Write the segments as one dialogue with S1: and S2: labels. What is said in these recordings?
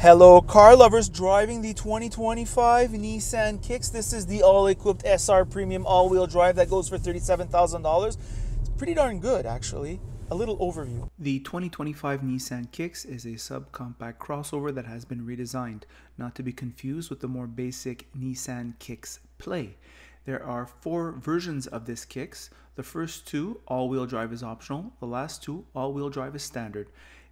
S1: Hello car lovers driving the 2025 Nissan Kicks. This is the all-equipped SR Premium all-wheel drive that goes for $37,000. It's pretty darn good, actually. A little overview.
S2: The 2025 Nissan Kicks is a subcompact crossover that has been redesigned, not to be confused with the more basic Nissan Kicks Play. There are 4 versions of this Kicks. The first 2, all-wheel drive is optional. The last 2, all-wheel drive is standard.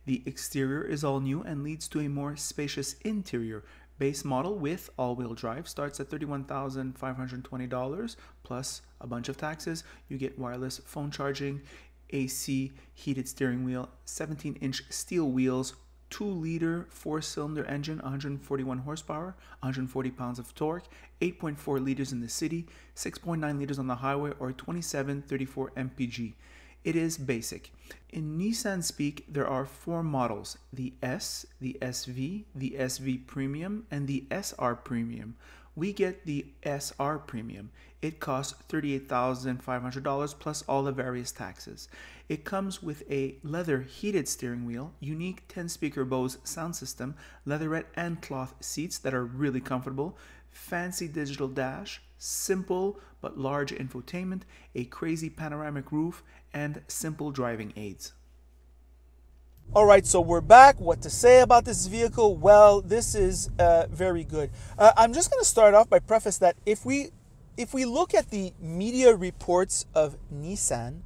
S2: The exterior is all new and leads to a more spacious interior. Base model with all-wheel drive starts at $31,520 plus a bunch of taxes. You get wireless phone charging, AC, heated steering wheel, 17-inch steel wheels, 2-liter 4-cylinder engine, 141 horsepower, 140 pounds of torque, 8.4 liters in the city, 6.9 liters on the highway, or 2734 mpg. It is basic. In Nissan speak, there are 4 models: the S, the SV, the SV Premium, and the SR Premium. We get the SR Premium. It costs $38,500 plus all the various taxes. It comes with a leather heated steering wheel, unique 10-speaker Bose sound system, leatherette and cloth seats that are really comfortable, fancy digital dash, simple but large infotainment, a crazy panoramic roof, and simple driving aids.
S1: Alright, so we're back. What to say about this vehicle? Well, this is very good. I'm just going to start off by preface that if we look at the media reports of Nissan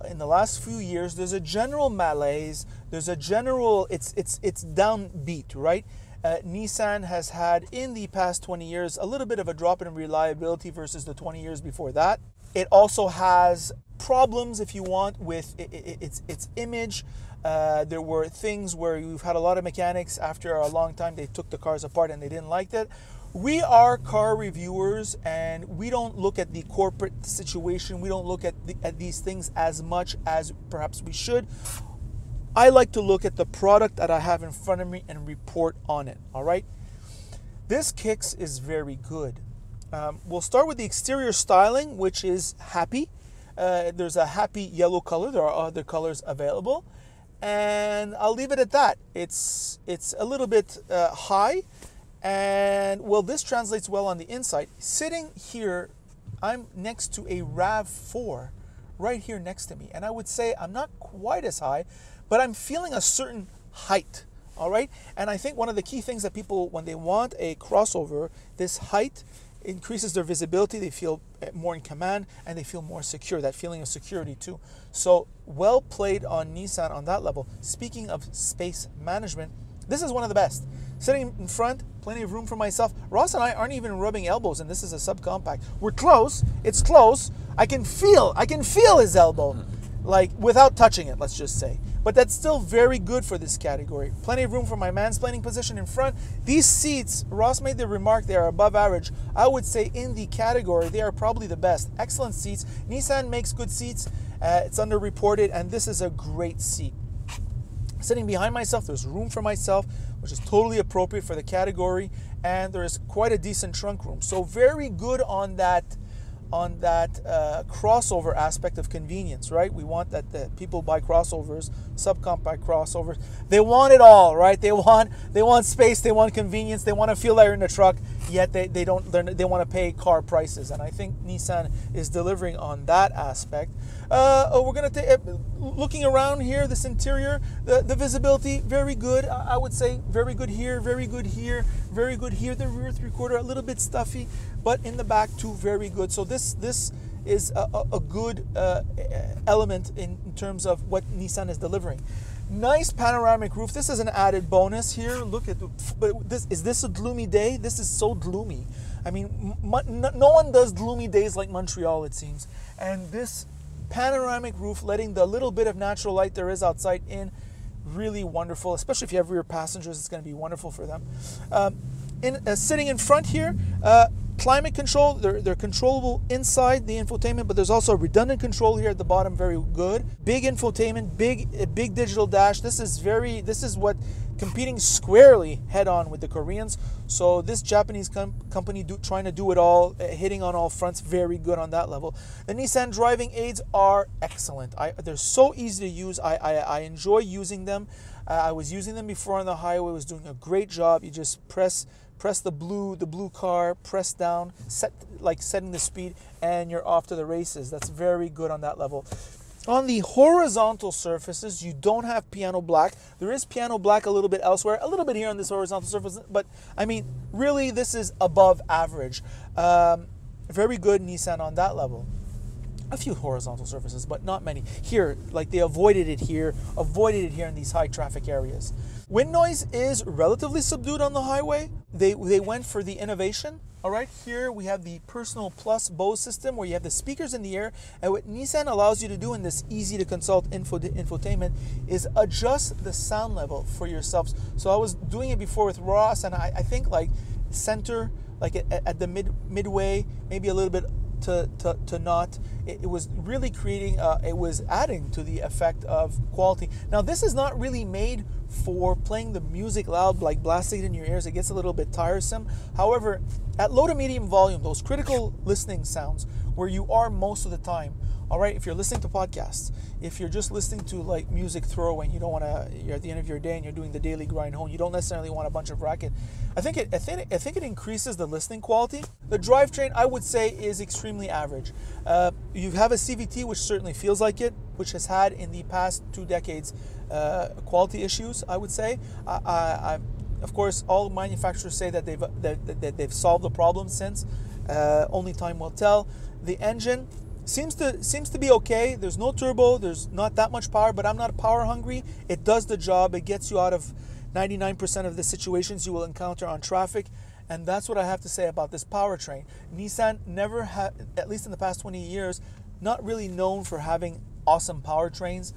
S1: in the last few years, there's a general malaise. There's a general, it's downbeat, right? Nissan has had in the past 20 years a little bit of a drop in reliability versus the 20 years before that. It also has problems, if you want, with its image. There were things where you've had a lot of mechanics after a long time, they took the cars apart and they didn't like that. We are car reviewers and we don't look at the corporate situation. We don't look at these things as much as perhaps we should. I like to look at the product that I have in front of me and report on it, all right? This Kicks is very good. We'll start with the exterior styling, which is happy. There's a happy yellow color. There are other colors available. And I'll leave it at that. It's a little bit high. And, well, this translates well on the inside. Sitting here, I'm next to a RAV4 right here next to me. And I would say I'm not quite as high, but I'm feeling a certain height, all right? And I think one of the key things that people, when they want a crossover, this height increases their visibility, they feel more in command, and they feel more secure, that feeling of security too. So well played on Nissan on that level. Speaking of space management, this is one of the best. Sitting in front, plenty of room for myself. Ross and I aren't even rubbing elbows, and this is a subcompact. We're close, it's close. I can feel his elbow, like without touching it, let's just say. But that's still very good for this category. Plenty of room for my mansplaining position in front. These seats, Ross made the remark, they are above average. I would say in the category, they are probably the best. Excellent seats. Nissan makes good seats. It's underreported, and this is a great seat. Sitting behind myself, there's room for myself, which is totally appropriate for the category, and there is quite a decent trunk room. So very good on that crossover aspect of convenience, right? We want that the people buy crossovers, subcompact crossovers. They want it all, right? They want space, they want convenience, they want to feel they're in the truck, yet they want to pay car prices. And I think Nissan is delivering on that aspect. We're going to take, looking around here, this interior, the visibility, very good. I would say very good here, very good here, very good here. The rear 3/4, a little bit stuffy, but in the back too, very good. So this is a good element in terms of what Nissan is delivering. Nice panoramic roof. This is an added bonus here. Look at this. Is this a gloomy day? This is so gloomy. I mean, no one does gloomy days like Montreal, it seems. And this panoramic roof, letting the little bit of natural light there is outside in, really wonderful. Especially if you have rear passengers, it's going to be wonderful for them. Sitting in front here, climate control, they're controllable inside the infotainment, but there's also redundant control here at the bottom, very good. Big infotainment, big digital dash. This is what competing squarely head-on with the Koreans. So this Japanese company trying to do it all, hitting on all fronts, very good on that level. The Nissan driving aids are excellent. They're so easy to use. I enjoy using them. I was using them before on the highway. Was doing a great job. You just press the blue car, press down, setting the speed, and you're off to the races. That's very good on that level. On the horizontal surfaces, you don't have piano black. There is piano black a little bit elsewhere, a little bit here on this horizontal surface, but I mean, really, this is above average. Very good Nissan on that level. A few horizontal surfaces, but not many. Here, like they avoided it here in these high traffic areas. Wind noise is relatively subdued on the highway. They went for the innovation. All right, here we have the Personal Plus Bose system where you have the speakers in the air, and what Nissan allows you to do in this easy to consult infotainment is adjust the sound level for yourselves. So I was doing it before with Ross, and I think like center, like at the midway, maybe a little bit to not. It was really creating, it was adding to the effect of quality. Now this is not really made for playing the music loud, like blasting it in your ears. It gets a little bit tiresome. However, at low to medium volume, those critical listening sounds where you are most of the time, all right, if you're listening to podcasts, if you're just listening to like music throwaway, you don't want to, you're at the end of your day and you're doing the daily grind home, you don't necessarily want a bunch of racket. I think it increases the listening quality. The drivetrain, I would say, is extremely average. You have a CVT, which certainly feels like it, which has had in the past 2 decades quality issues, I would say. Of course, all manufacturers say that they've solved the problem since. Only time will tell. The engine seems to be okay. There's no turbo. There's not that much power, but I'm not power hungry. It does the job. It gets you out of 99% of the situations you will encounter on traffic. And that's what I have to say about this powertrain. Nissan never had, at least in the past 20 years, not really known for having awesome powertrains.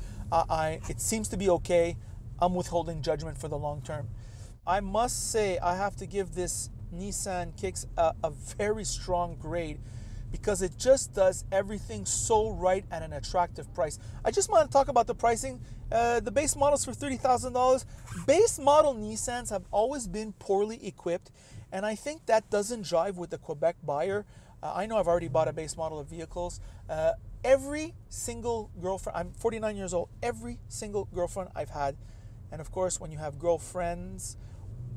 S1: It seems to be okay. I'm withholding judgment for the long term. I must say I have to give this Nissan Kicks a very strong grade because it just does everything so right at an attractive price. I just want to talk about the pricing. The base model's for $30,000. Base model Nissans have always been poorly equipped, and I think that doesn't jive with the Quebec buyer. I know I've already bought a base model of vehicles. Every single girlfriend, I'm 49 years old, every single girlfriend I've had, and of course when you have girlfriends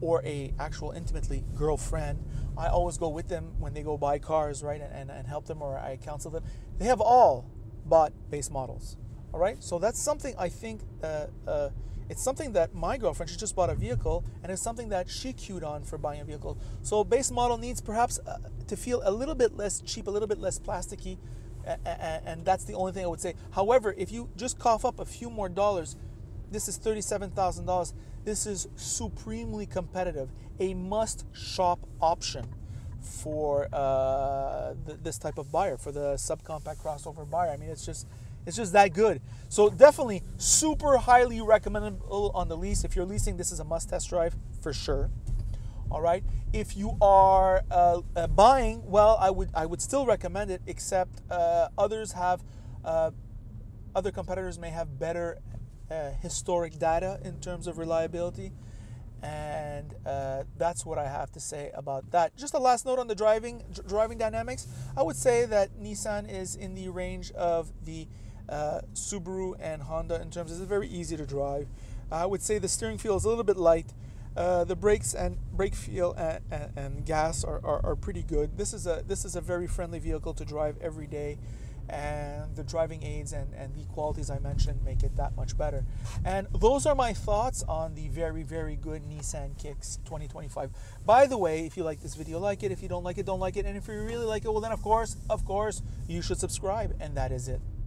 S1: or a actual intimately girlfriend, I always go with them when they go buy cars, right, and help them, or I counsel them. They have all bought base models, all right? So that's something I think, it's something that my girlfriend, she just bought a vehicle, and it's something that she queued on for buying a vehicle. So base model needs perhaps to feel a little bit less cheap, a little bit less plasticky, and that's the only thing I would say. However, if you just cough up a few more dollars, this is $37,000. This is supremely competitive, a must-shop option for this type of buyer, for the subcompact crossover buyer. I mean, it's just that good. So definitely super highly recommendable on the lease. If you're leasing, this is a must test drive for sure. All right. If you are buying, well, I would still recommend it, except others have, other competitors may have better historic data in terms of reliability, and that's what I have to say about that. Just a last note on the driving dynamics. I would say that Nissan is in the range of the Subaru and Honda in terms of it's very easy to drive. I would say the steering feel is a little bit light. The brakes and brake feel and gas are pretty good. This is a very friendly vehicle to drive every day, and the driving aids and the qualities I mentioned make it that much better. And those are my thoughts on the very, very good Nissan Kicks 2025. By the way, if you like this video, like it. If you don't like it, don't like it. And if you really like it, well then of course, you should subscribe. And that is it.